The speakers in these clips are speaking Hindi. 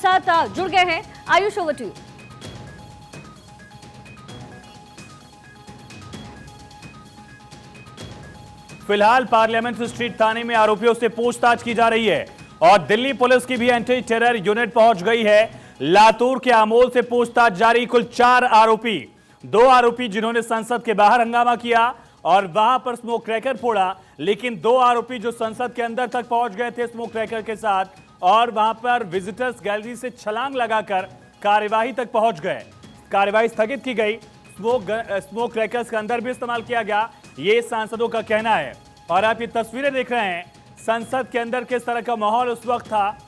साथ जुड़ गए हैं। Ayush, over to you. फिलहाल पार्लियामेंट स्ट्रीट थाने में आरोपियों से पूछताछ की जा रही है और दिल्ली पुलिस की भी एंटी टेरर यूनिट पहुंच गई है। लातूर के अमोल से पूछताछ जारी। कुल 4 आरोपी, 2 आरोपी जिन्होंने संसद के बाहर हंगामा किया और वहां पर स्मोक क्रैकर फोड़ा, लेकिन 2 आरोपी जो संसद के अंदर तक पहुंच गए थे स्मोक क्रैकर के साथ और वहां पर विजिटर्स गैलरी से छलांग लगाकर कार्यवाही तक पहुंच गए। कार्यवाही स्थगित की गई। स्मोक क्रैकर्स का अंदर भी इस्तेमाल किया गया, ये सांसदों का कहना है। और आप ये तस्वीरें देख रहे हैं संसद के अंदर किस तरह का माहौल उस वक्त था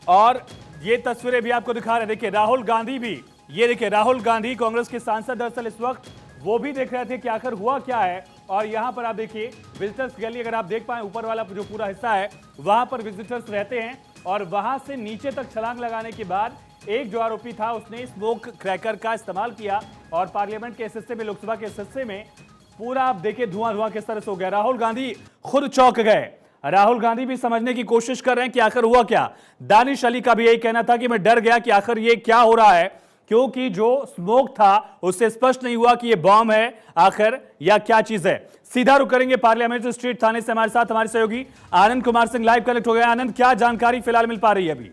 और ये तस्वीरें भी आपको दिखा रहे हैं। देखिए राहुल गांधी भी, ये देखिए राहुल गांधी कांग्रेस के सांसद, दरअसल इस वक्त वो भी देख रहे थे कि आखिर हुआ क्या है। और यहां पर आप देखिए विजिटर्स गैलरी, अगर आप देख पाए ऊपर वाला जो पूरा हिस्सा है वहां पर विजिटर्स रहते हैं और वहां से नीचे तक छलांग लगाने के बाद एक जो आरोपी था उसने स्मोक क्रैकर का इस्तेमाल किया और पार्लियामेंट के इस हिस्से में, लोकसभा के इस हिस्से में पूरा आप देखिए धुआं किस तरह से हो गया। राहुल गांधी खुद चौंक गए। राहुल गांधी भी समझने की कोशिश कर रहे हैं कि आखिर हुआ क्या। दानिश अली का भी यही कहना था कि मैं डर गया कि आखिर ये क्या हो रहा है, क्योंकि जो स्मोक था उससे स्पष्ट नहीं हुआ कि ये बॉम्ब है आखिर या क्या चीज है। सीधा रुक करेंगे पार्लियामेंट स्ट्रीट थाने से। हमारे साथ हमारे सहयोगी आनंद कुमार सिंह लाइव कनेक्ट हो गए। आनंद, क्या जानकारी फिलहाल मिल पा रही है अभी?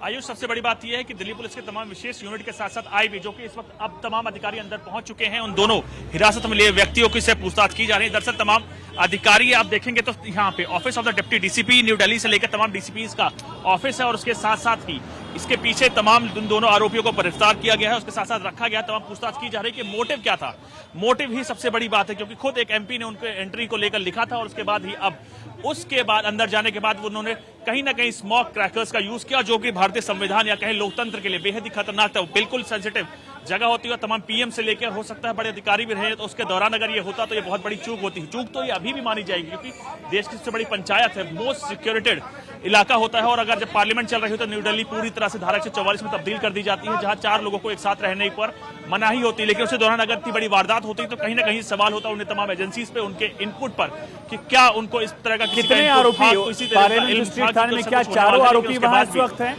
आयुष, सबसे बड़ी बात यह है कि दिल्ली पुलिस के तमाम विशेष यूनिट के साथ साथ आईबी, जो कि इस वक्त अब तमाम अधिकारी अंदर पहुंच चुके हैं, उन दोनों हिरासत में लिए व्यक्तियों की से पूछताछ की जा रही है। दरअसल तमाम अधिकारी आप देखेंगे तो यहाँ पे office of the deputy DCP new Delhi से लेकर तमाम डीसीपीज का ऑफिस है और उसके साथ साथ ही इसके पीछे तमाम दोनों आरोपियों को गिरफ्तार किया गया है, उसके साथ साथ रखा गया। तमाम पूछताछ की जा रही है कि मोटिव क्या था। मोटिव ही सबसे बड़ी बात है, क्योंकि खुद एक एमपी ने उनके एंट्री को लेकर लिखा था और उसके बाद ही अब उसके बाद अंदर जाने के बाद उन्होंने कहीं ना कहीं स्मोक क्रैकर्स का यूज किया, जो कि भारतीय संविधान या कहें लोकतंत्र के लिए बेहद ही खतरनाक था। बिल्कुल सेंसिटिव जगह होती है, तमाम पीएम से लेकर हो सकता है बड़े अधिकारी भी रहे, तो उसके दौरान अगर ये होता तो ये बहुत बड़ी चूक होती है। चूक तो ये अभी भी मानी जाएगी, क्योंकि देश की सबसे बड़ी पंचायत है, मोस्ट सिक्योरिटेड इलाका होता है। और अगर जब पार्लियामेंट चल रही हो तो न्यू दिल्ली पूरी तरह से धारा 144 में तब्दील कर दी जाती है, जहां 4 लोगों को एक साथ रहने पर मनाही होती है। लेकिन उसके दौरान अगर इतनी बड़ी वारदात होती तो कहीं ना कहीं सवाल होता उन्हें तमाम एजेंसीज पे, उनके इनपुट पर कि क्या उनको इस तरह का कितने आरोपी पार्लियामेंट स्ट्रीट थाने में, क्या 4 आरोपी वहां इस वक्त हैं?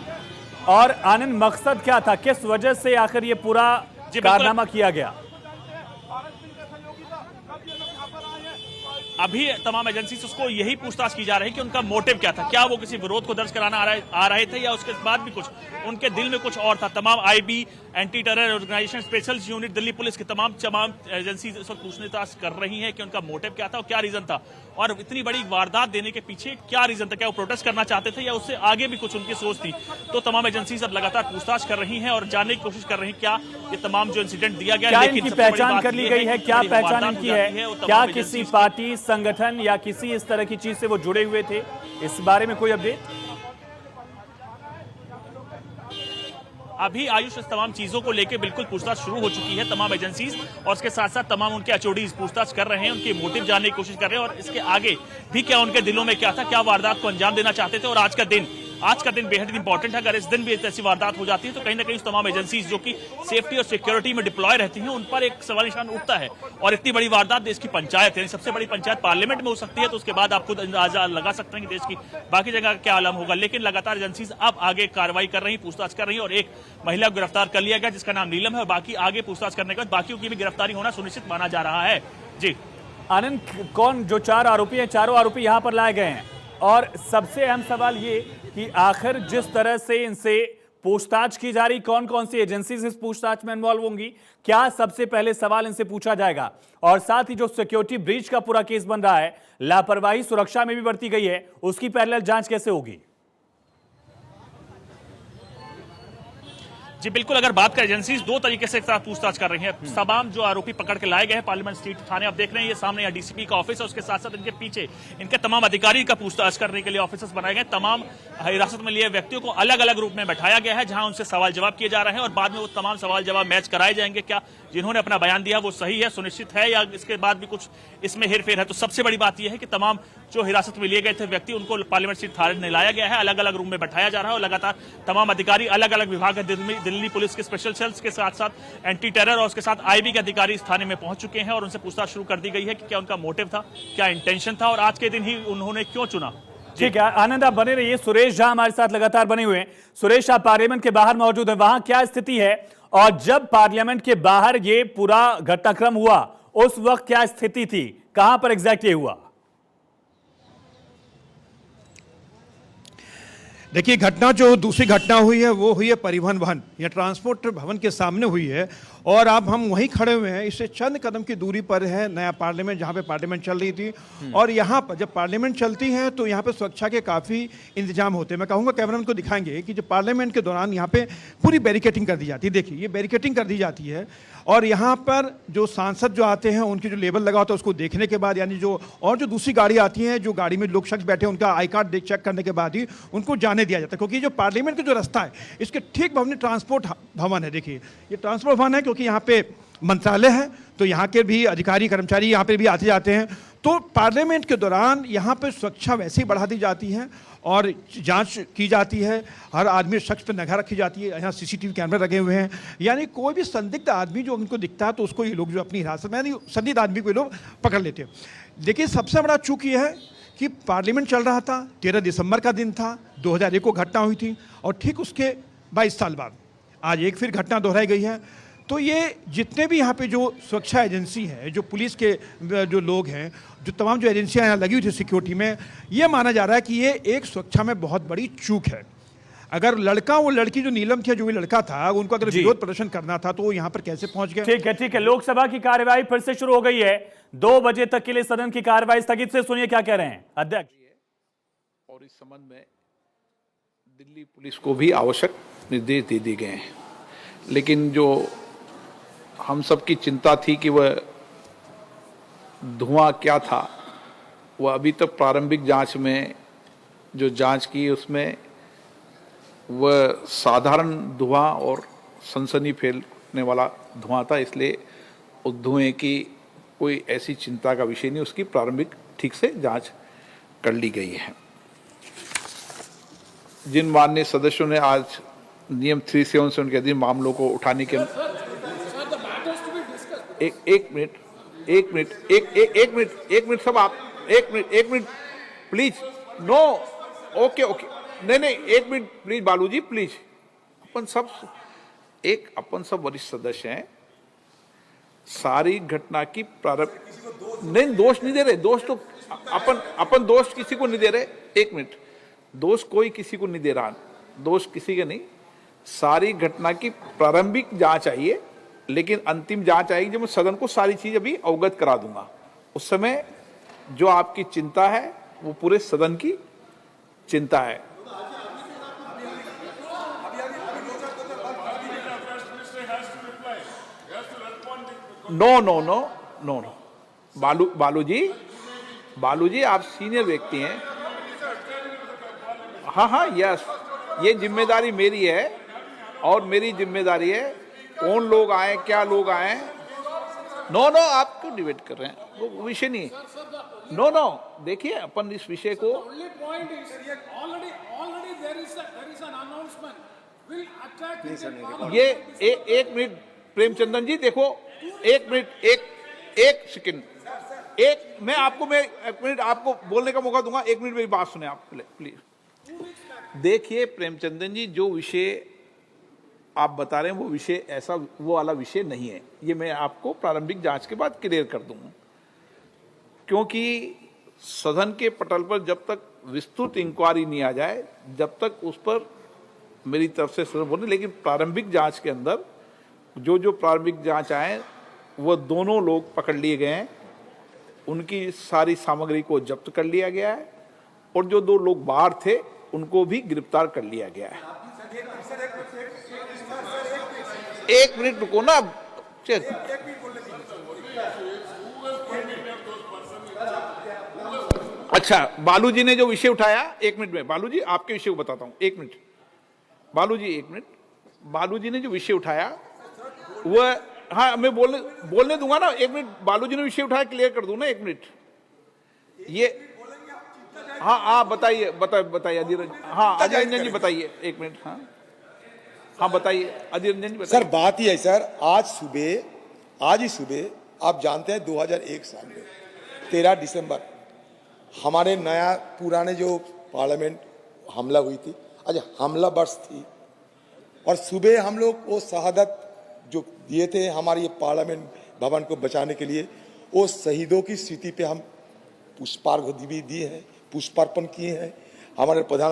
और आनंद, मकसद क्या था, किस वजह से आखिर ये पूरा कारनामा किया गया? अभी तमाम एजेंसी से उसको यही पूछताछ की जा रही है कि उनका मोटिव क्या था। क्या वो किसी विरोध को दर्ज कराना आ रहे थे या उसके बाद भी कुछ उनके दिल में कुछ और था। तमाम IB, anti terror organisation, special unit, Delhi police की तमाम एजेंसी इस वक्त पूछताछ कर रही है कि उनका मोटिव क्या था और क्या रीजन था और इतनी बड़ी वारदात देने के पीछे क्या रीजन था। क्या वो प्रोटेस्ट करना चाहते थे या उससे आगे भी कुछ उनकी सोच थी। तो तमाम एजेंसी अब लगातार पूछताछ कर रही है और जानने की कोशिश कर रही है क्या ये तमाम जो इंसिडेंट दिया गया, लेकिन पहचान कर ली गई है, क्या पहचान इनकी है, क्या किसी पार्टी, संगठन या किसी इस तरह की चीज से वो जुड़े हुए थे, इस बारे में कोई अपडेट? अभी आयुष इस तमाम चीजों को लेकर बिल्कुल पूछताछ शुरू हो चुकी है तमाम एजेंसीज और उसके साथ साथ तमाम उनके एचओडीज पूछताछ कर रहे हैं, उनके मोटिव जानने की कोशिश कर रहे हैं और इसके आगे भी क्या उनके दिलों में क्या था, क्या वारदात को अंजाम देना चाहते थे। और आज का दिन बेहद इंपॉर्टेंट है। अगर इस दिन भी ऐसी वारदात हो जाती है तो कहीं ना कहीं तमाम एजेंसीज जो कि सेफ्टी और सिक्योरिटी में डिप्लॉय रहती हैं, उन पर एक सवाल निशान उठता है। और इतनी बड़ी वारदात देश की पंचायत है, सबसे बड़ी पंचायत पार्लियामेंट में हो सकती है, तो उसके बाद आप खुद अंदाजा लगा सकते हैं कि देश की बाकी जगह क्या आलम होगा। लेकिन लगातार एजेंसीज अब आगे कार्रवाई कर रही, पूछताछ कर रही है और एक महिला को गिरफ्तार कर लिया गया जिसका नाम नीलम है और बाकी आगे पूछताछ करने के बाद बाकियों की भी गिरफ्तारी होना सुनिश्चित माना जा रहा है। जी आनंद, कौन जो 4 आरोपी हैं, चारों आरोपी यहां पर लाए गए हैं और सबसे अहम सवाल ये कि आखिर जिस तरह से इनसे पूछताछ की जा रही, कौन कौन सी एजेंसीज इस पूछताछ में इन्वॉल्व होंगी, क्या सबसे पहले सवाल इनसे पूछा जाएगा। और साथ ही जो सिक्योरिटी ब्रीच का पूरा केस बन रहा है, लापरवाही सुरक्षा में भी बरती गई है, उसकी पैरेलल जांच कैसे होगी? जी बिल्कुल, अगर बात करें एजेंसीज 2 तरीके से पूछताछ कर रही हैं। तमाम जो आरोपी पकड़ के लाए गए हैं पार्लियामेंट स्ट्रीट थाने, आप देख रहे हैं ये सामने यहाँ डीसीपी का ऑफिस है, उसके साथ साथ इनके पीछे इनके तमाम अधिकारी का पूछताछ करने के लिए ऑफिसर्स बनाए गए। तमाम हिरासत में लिए व्यक्तियों को अलग अलग रूप में बैठाया गया है, जहां उनसे सवाल जवाब किए जा रहे हैं और बाद में वो तमाम सवाल जवाब मैच कराए जाएंगे। क्या जिन्होंने अपना बयान दिया वो सही है, सुनिश्चित है या इसके बाद भी कुछ इसमें हेरफेर है। तो सबसे बड़ी बात यह है कि तमाम जो हिरासत में लिए गए थे व्यक्ति, उनको पार्लियामेंट स्ट्रीट थाने में लाया गया है, अलग अलग रूम में बैठाया जा रहा है और लगातार तमाम अधिकारी अलग अलग विभाग है, दिल्ली पुलिस के स्पेशल सेल्स के साथ साथ एंटी टेरर और उसके साथ आईबी के अधिकारी इस थाने में पहुंच चुके हैं और उनसे पूछताछ शुरू कर दी गई है कि क्या उनका मोटिव था, क्या इंटेंशन था और आज के दिन ही उन्होंने क्यों चुना ठीक है आनंद, आप बने रहिए। सुरेश झा हमारे साथ लगातार बने हुए हैं। सुरेश, आप पार्लियामेंट के बाहर मौजूद हैं, वहां क्या स्थिति है और जब पार्लियामेंट के बाहर ये पूरा घटनाक्रम हुआ उस वक्त क्या स्थिति थी, कहां पर एग्जैक्ट ये हुआ? देखिए, घटना जो दूसरी घटना हुई है वो हुई है परिवहन भवन या ट्रांसपोर्ट भवन के सामने हुई है और अब हम वहीं खड़े हुए हैं। इससे चंद कदम की दूरी पर है नया पार्लियामेंट, जहां पे पार्लियामेंट चल रही थी। और यहां पर जब पार्लियामेंट चलती है तो यहां पे सुरक्षा के काफ़ी इंतजाम होते हैं। मैं कहूँगा कैमरामैन को दिखाएंगे कि जब पार्लियामेंट के दौरान यहाँ पे पूरी बैरिकेटिंग कर दी जाती है। देखिए, ये बैरिकेटिंग कर दी जाती है और यहाँ पर जो सांसद जो आते हैं उनकी जो लेबल लगा होता है उसको देखने के बाद, यानी जो और जो दूसरी गाड़ी आती है, जो गाड़ी में लोग शख्स बैठे हैं उनका आई कार्ड चेक करने के बाद ही उनको जाने दिया जाता है। क्योंकि जो पार्लियामेंट का जो रास्ता है इसके ठीक भवन ट्रांसपोर्ट भवन है। देखिए, ये ट्रांसपोर्ट भवन है क्योंकि यहाँ पे मंत्रालय है, तो यहाँ के भी अधिकारी कर्मचारी यहाँ पे भी आते जाते हैं। तो पार्लियामेंट के दौरान यहाँ पे सुरक्षा वैसे ही बढ़ा दी जाती है और जांच की जाती है। हर आदमी शख्स पर निगाह रखी जाती है। यहाँ सीसीटीवी कैमरे लगे हुए हैं, यानी कोई भी संदिग्ध आदमी जो उनको दिखता है तो उसको ये लोग जो अपनी हिरासत में, यानी संदिग्ध आदमी को ये लोग पकड़ लेते हैं। देखिए, सबसे बड़ा चूक ये है कि पार्लियामेंट चल रहा था, 13 दिसंबर का दिन था, 2001 को घटना हुई थी और ठीक उसके 22 साल बाद आज एक फिर घटना दोहराई गई है। तो ये जितने भी यहाँ पे जो सुरक्षा एजेंसी है, जो पुलिस के जो लोग हैं, जो तमाम जो एजेंसियाँ यहाँ लगी हुई थी सिक्योरिटी में, ये माना जा रहा है कि ये एक सुरक्षा में बहुत बड़ी चूक है। अगर लड़का वो लड़की जो नीलम थी, जो भी लड़का था, उनको अगर विरोध प्रदर्शन करना था तो वो यहाँ पर कैसे पहुंच गए? ठीक है। लोकसभा की कार्यवाही फिर से शुरू हो गई है। 2 बजे तक के लिए सदन की कार्यवाही स्थगित से सुनिए क्या कह रहे हैं अध्यक्ष। और इस संबंध में दिल्ली पुलिस को भी आवश्यक निर्देश दे दिए गए हैं। लेकिन जो हम सबकी चिंता थी कि वह धुआं क्या था, वह अभी तक प्रारंभिक जांच में जो जांच की उसमें वह साधारण धुआं और सनसनी फैलने वाला धुआं था। इसलिए उस धुएं की कोई ऐसी चिंता का विषय नहीं, उसकी प्रारंभिक ठीक से जांच कर ली गई है। जिन माननीय सदस्यों ने आज नियम 377 के अधीन मामलों को उठाने के एक मिनट सब आप एक मिनट प्लीज, नो, ओके नहीं एक मिनट प्लीज बालू जी प्लीज। अपन सब वरिष्ठ सदस्य हैं, सारी घटना की प्रारंभ नहीं, दोष नहीं दे रहे, दोष तो अपन दोष किसी को नहीं दे रहे। एक मिनट, दोष कोई किसी को नहीं दे रहा, दोष किसी का नहीं। सारी घटना की प्रारंभिक जांच आइए, लेकिन अंतिम जांच आएगी जब मैं सदन को सारी चीज अभी अवगत करा दूंगा। उस समय जो आपकी चिंता है वो पूरे सदन की चिंता है। नो, बालू जी आप सीनियर व्यक्ति हैं। हाँ, यस, ये जिम्मेदारी मेरी है और मेरी जिम्मेदारी है कौन लोग आए, क्या लोग आए। नो, आप क्यों डिबेट कर रहे हैं, वो विषय नहीं है। नो, देखिए अपन इस विषय को ये एक मिनट प्रेमचंदन जी देखो, एक मिनट, एक सेकंड, मैं एक मिनट आपको बोलने का मौका दूंगा। एक मिनट मेरी बात सुने आप प्लीज। देखिए प्रेमचंदन जी, जो विषय आप बता रहे हैं वो विषय ऐसा वो वाला विषय नहीं है। ये मैं आपको प्रारंभिक जांच के बाद क्लियर कर दूंगा, क्योंकि सदन के पटल पर जब तक विस्तृत इंक्वायरी नहीं आ जाए, जब तक उस पर मेरी तरफ से सदन बोले। लेकिन प्रारंभिक जांच के अंदर जो प्रारंभिक जांच आए वो दोनों लोग पकड़ लिए गए हैं, उनकी सारी सामग्री को जब्त कर लिया गया है और जो 2 लोग बाहर थे उनको भी गिरफ्तार कर लिया गया है। एक मिनट रुको ना, अच्छा बालू जी ने जो विषय उठाया, एक मिनट में बालू जी आपके विषय को बताता हूं। एक मिनट बालू जी ने जो विषय उठाया वह, हाँ मैं बोलने दूंगा ना। एक मिनट, बालू जी ने विषय उठाया, क्लियर कर दूं ना। एक मिनट, ये हाँ बताइए अधीर, हाँ अधीर रंजन जी बताइए। एक मिनट, हाँ बताइए अधीर रंजन जी बताइए। सर बात ही है सर, आज ही सुबह आप जानते हैं 2001 साल में 13 दिसंबर हमारे नया पुराने जो पार्लियामेंट हमला हुई थी, आज हमला बर्स थी। और सुबह हम लोग वो शहादत जो दिए थे हमारे ये पार्लियामेंट भवन को बचाने के लिए, वो शहीदों की स्मृति पे हम पुष्पार्घ्य भी दिए हैं, पुष्पार्पण किए हैं। हमारे प्रधान